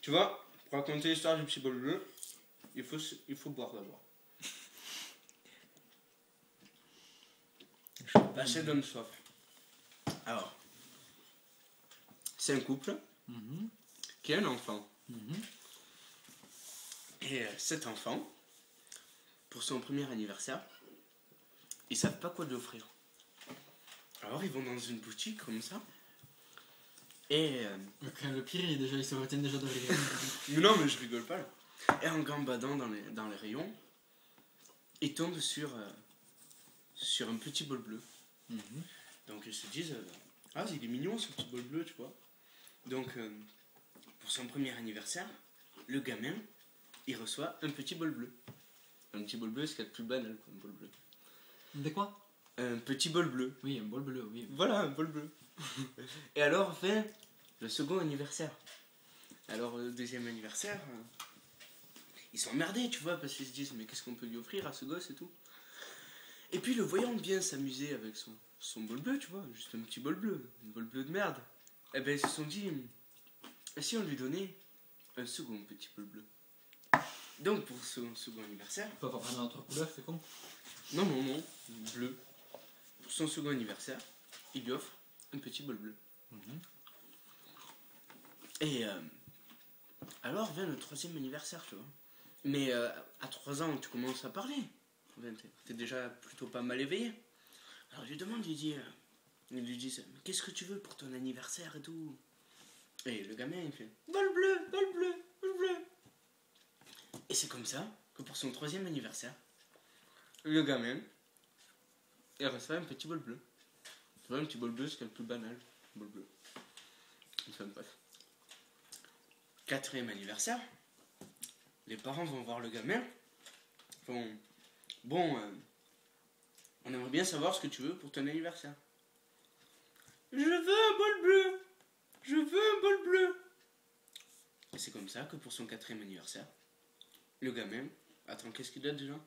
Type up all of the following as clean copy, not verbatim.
Tu vois, pour raconter l'histoire du petit bol bleu, il faut boire d'abord. Bah, ça donne soif. Alors, c'est un couple qui a un enfant. Et cet enfant, pour son premier anniversaire, ils savent pas quoi lui offrir. Alors ils vont dans une boutique comme ça. Et Le pire, déjà, ils se retiennent déjà de rire. non mais je rigole pas là. Et en gambadant dans les rayons, ils tombent sur un petit bol bleu. Donc ils se disent ah il est mignon ce petit bol bleu, tu vois. Donc pour son premier anniversaire, le gamin il reçoit un petit bol bleu. Un petit bol bleu, c'est ce qu'il y a de plus banal quoi, un bol bleu. De quoi? Un petit bol bleu. Oui, un bol bleu, oui. Voilà, un bol bleu. Et alors vient le second anniversaire. Alors le deuxième anniversaire, ils sont emmerdés, tu vois, parce qu'ils se disent mais qu'est-ce qu'on peut lui offrir à ce gosse et tout. Et puis le voyant bien s'amuser avec son bol bleu, tu vois, juste un petit bol bleu, un bol bleu de merde. Et ben ils se sont dit, et si on lui donnait un second petit bol bleu. Donc pour son second anniversaire... Faut pas prendre notre couleur, c'est con. Non, bleu. Pour son second anniversaire, il lui offre un petit bol bleu. Et alors vient le troisième anniversaire, tu vois. Mais à 3 ans, tu commences à parler. T'es déjà plutôt pas mal éveillé. Alors il lui demande, il lui dit, qu'est-ce que tu veux pour ton anniversaire et tout. Et le gamin, il fait, bol bleu, bol bleu, bol bleu. Et c'est comme ça que pour son troisième anniversaire, le gamin, il reçoit un petit bol bleu. Tu vois, un petit bol bleu, c'est le plus banal. Un bol bleu. Enfin bref. Quatrième anniversaire, les parents vont voir le gamin. Bon, on aimerait bien savoir ce que tu veux pour ton anniversaire. Je veux un bol bleu. Je veux un bol bleu. Et c'est comme ça que pour son quatrième anniversaire, le gamin, attends, qu'est-ce qu'il a déjà?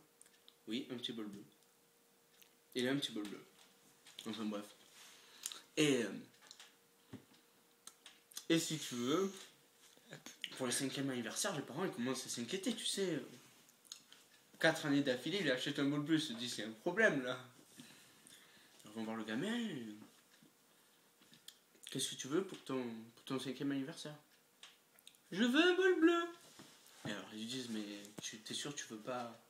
Oui, un petit bol bleu. Il a un petit bol bleu. Enfin bref. Et si tu veux, pour le 5e anniversaire, les parents ils commencent à s'inquiéter, tu sais. 4 années d'affilée, il achète un bol bleu, il se dit c'est un problème là. Ils vont voir le gamin. Qu'est-ce que tu veux pour ton 5e anniversaire? Je veux un bol bleu. Et alors ils lui disent mais t'es sûr tu veux pas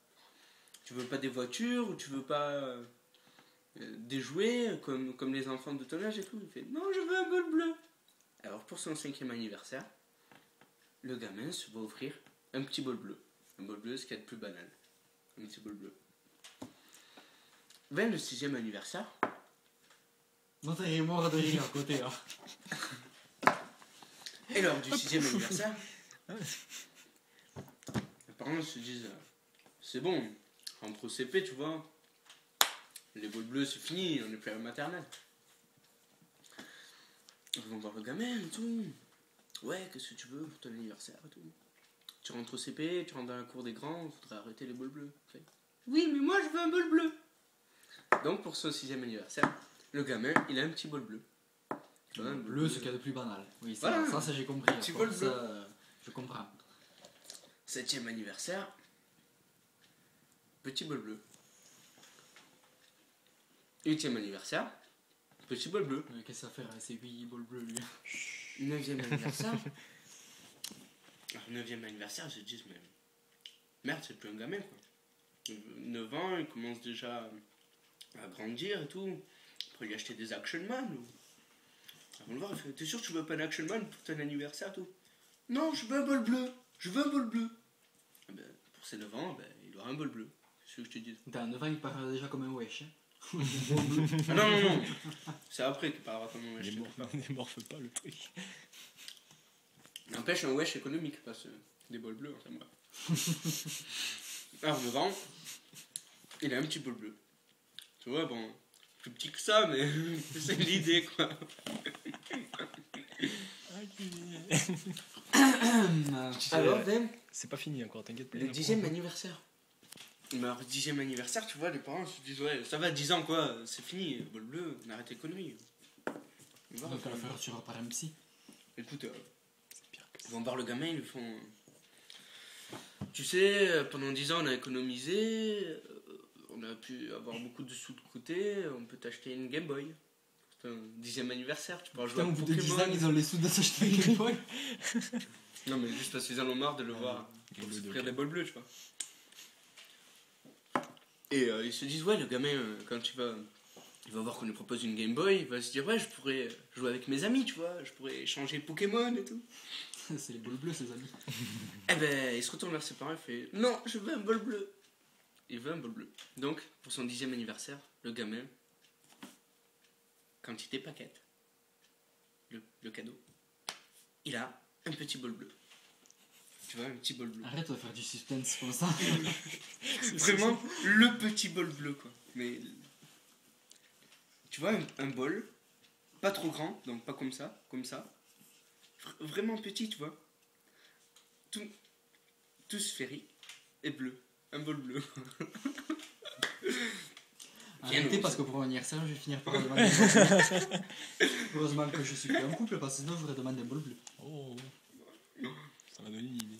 des voitures ou tu veux pas des jouets comme les enfants de ton âge et tout. Il fait non je veux un bol bleu. Alors pour son 5e anniversaire, le gamin se va offrir un petit bol bleu. Un bol bleu, ce qu'il y a de plus banal. Un petit bol bleu. Vers le 6e anniversaire. Non, t'es mort de rire à côté là. Et lors du 6e anniversaire, les parents se disent c'est bon, rentre au CP, tu vois. Les bols bleus, c'est fini, on n'est plus à la maternelle. Ils vont voir le gamin et tout. Ouais, qu'est-ce que tu veux pour ton anniversaire et tout. Tu rentres au CP, tu rentres dans la cour des grands, il faudrait arrêter les bols bleus. Fait, oui, mais moi je veux un bol bleu. Donc pour son 6e anniversaire, le gamin, il a un petit bol bleu. Tu vois, un bol bleu, ce qu'il y a de plus banal. Oui, ça, voilà. ça j'ai compris. Petit bol bleu. Ça, je comprends. 7e anniversaire, petit bol bleu. 8e anniversaire, petit bol bleu. Mais qu'est-ce que ça fait avec ces 8 bols bleus lui? 9e anniversaire. Alors 9e anniversaire, ils se disent mais merde, c'est plus un gamin quoi. 9 ans, il commence déjà à grandir et tout. Après lui acheter des Action Man. On le voir, il fait t'es sûr que tu veux pas un Action Man pour ton anniversaire tout? Non, je veux un bol bleu. Je veux un bol bleu. Et ben, pour ses 9 ans, ben, il aura un bol bleu. C'est ce que je te dis. T'as 9 ans, il parle déjà comme un wesh. Hein. Ah non. C'est après qu'il parlera comme un wesh. Ne morfe pas le truc. N'empêche un wesh économique, parce que des bols bleus, enfin bref. Alors 9 ans, il a un petit bol bleu. Tu vois, bon, plus petit que ça, mais c'est l'idée quoi. Alors, ben, c'est pas fini encore, t'inquiète pas. Le 10e anniversaire. Mais alors, 10e anniversaire, tu vois, les parents se disent ouais, ça va, 10 ans quoi, c'est fini, bol bleu, on arrête les conneries. Donc, on va faire sur par un psy. Écoute, C'est pire Ils vont voir le gamin, ils lui font... Tu sais, pendant 10 ans, on a économisé, on a pu avoir beaucoup de sous de côté, on peut t'acheter une Game Boy. C'est un 10e anniversaire, tu pourras jouer Putain, à au bout de 10 ans, Pokémon. ils ont les sous de s'acheter une Game Boy. Non, mais juste parce qu'ils en ont marre de le voir Game Boy de s'offrir des bols bleus, tu vois. Et ils se disent, ouais, le gamin, quand il va voir qu'on lui propose une Game Boy, il va se dire, ouais, je pourrais jouer avec mes amis, tu vois, je pourrais échanger Pokémon et tout. C'est les bols bleus, ses amis. Eh ben, il se retourne vers ses parents et fait, non, je veux un bol bleu. Il veut un bol bleu. Donc, pour son 10e anniversaire, le gamin, quantité paquette, le cadeau, il a un petit bol bleu. Tu vois, un petit bol bleu. Arrête de faire du suspense comme ça. Vraiment, le petit bol bleu, quoi. Mais, tu vois, un bol, pas trop grand, donc pas comme ça, comme ça. Vraiment petit, tu vois. Tout sphérique et bleu. Un bol bleu. Arrêtez parce que pour mon anniversaire, je vais finir par demander un bol bleu. Heureusement que je suis plus en couple parce que sinon, je voudrais demander un bol bleu. Oh, ça m'a donné une idée.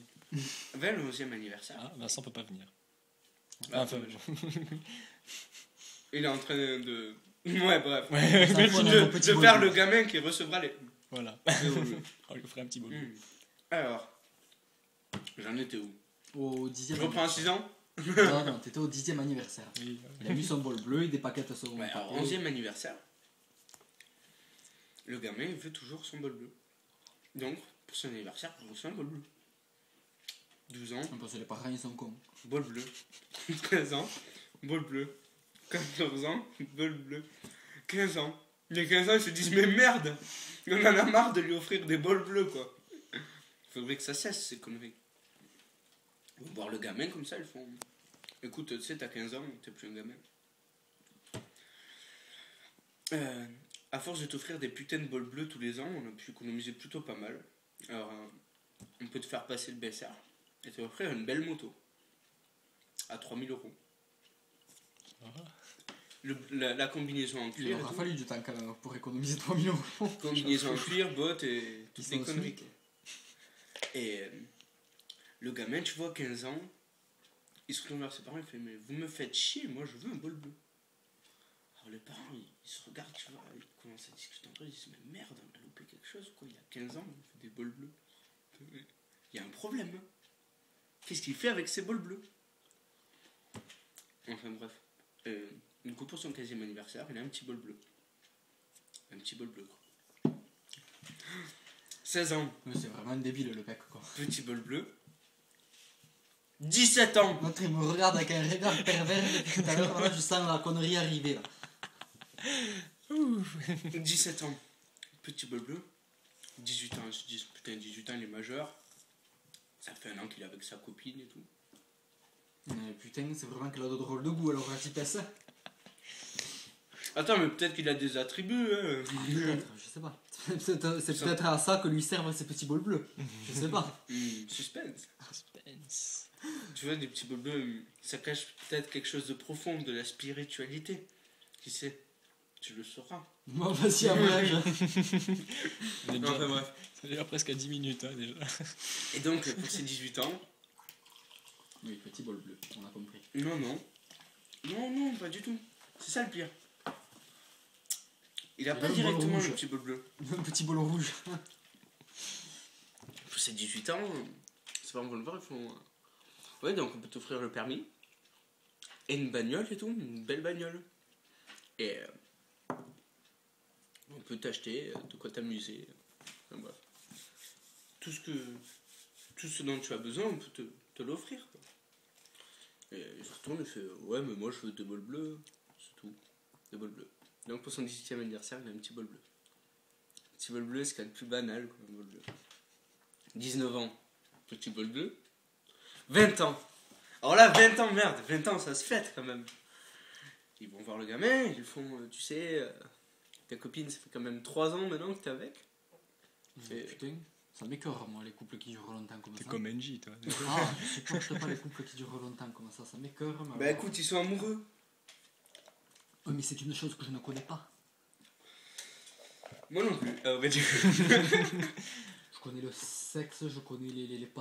Vers le 11e anniversaire, Ah, Vincent peut pas venir. Ah, enfin, il est en train de... Ouais, bref. Ça, faut un petit De bol faire bleu. le gamin qui recevra les... voilà. On lui ferait un petit bol. Alors, j'en étais où? Au 10e Je reprends à 6 ans. Non, non, t'étais au 10e anniversaire. Oui, Il a mis son bol bleu et des paquets de second. Ouais, alors 11e anniversaire, le gamin il veut toujours son bol bleu. Donc, pour son anniversaire, il reçoit un bol bleu. 12 ans, Parce que les parents, ils sont cons. bol bleu. 13 ans, bol bleu. 14 ans, bol bleu. 15 ans. Les 15 ans, ils se disent, mais merde, on en a marre de lui offrir des bols bleus, quoi. Il faudrait que ça cesse, ces conneries. Ils vont voir le gamin comme ça, ils font... Écoute, tu sais, t'as 15 ans, t'es plus un gamin. À force de t'offrir des putains de bols bleus tous les ans, on a pu économiser plutôt pas mal. Alors, on peut te faire passer le BSR et te offrir une belle moto. À 3000 euros. La combinaison en Il cuir. et aura tout. fallu du temps quand même pour économiser 3000 euros. Combinaison en cuir, bottes et toutes Ils les sont conneries. smic. Et le gamin, tu vois, 15 ans, il se retourne vers ses parents, il fait, mais vous me faites chier, moi je veux un bol bleu. Alors les parents, ils se regardent, tu vois, ils commencent à discuter entre eux, ils disent, mais merde, on a loupé quelque chose, quoi, il y a 15 ans, il fait des bols bleus. Il y a un problème. Hein. Qu'est-ce qu'il fait avec ces bols bleus? Enfin bref. Du coup, pour son 15e anniversaire, il a un petit bol bleu. Un petit bol bleu, quoi. 16 ans, Mais c'est vraiment un débile le mec quoi. petit bol bleu. 17 ans, L'autre il me regarde avec un regard pervers depuis tout à l'heure, là je sens la connerie arriver là. 17 ans, petit bol bleu. 18 ans, ils se disent, putain, 18 ans, il est majeur. Ça fait un an qu'il est avec sa copine et tout. Mais putain, c'est vraiment qu'elle a de drôles de goût alors la petite ça. Attends, mais peut-être qu'il a des attributs. Hein. Peut-être, je sais pas. C'est peut-être à ça que lui servent ces petits bols bleus. Je sais pas. Suspense. Suspense. Tu vois, des petits bols bleus, ça cache peut-être quelque chose de profond, de la spiritualité. Qui sait? Tu le sauras. Moi, vas-y, à mon âge. On est Non, déjà, enfin bref. c'est déjà presque à 10 minutes hein, déjà. Et donc, pour ses 18 ans, Oui, petit bol bleu, on a compris. non, pas du tout. C'est ça le pire. Il a C'est pas le bol directement rouge. le petit bol bleu. Un petit bol rouge. Pour ses 18 ans, c'est pas bon le voir, ils font. Ouais, donc on peut t'offrir le permis. Et une bagnole et tout, une belle bagnole. Et on peut t'acheter de quoi t'amuser. Enfin, bref. Tout ce dont tu as besoin, on peut te l'offrir. Quoi. Et il se retourne et fait ouais, mais moi je veux des bols bleus. C'est tout. Des bols bleus. Donc pour son 18e anniversaire, il a un petit bol bleu. Petit bol bleu, c'est quand même plus banal, quoi, un bol bleu. 19 ans, petit bol bleu. 20 ans. Alors là, 20 ans, merde, 20 ans, ça se fête quand même. Ils vont voir le gamin, ils lui font, tu sais, ta copine, ça fait quand même 3 ans maintenant que t'es avec. Mais putain, ça m'écœure moi les couples qui durent longtemps comme T'es ça. comme NJ toi. Ah, je supporte pas les couples qui durent longtemps comme ça m'écœure. Mais Bah écoute, ils sont amoureux. Oui, mais c'est une chose que je ne connais pas. Moi non plus. On va dire. Je connais le sexe, je connais les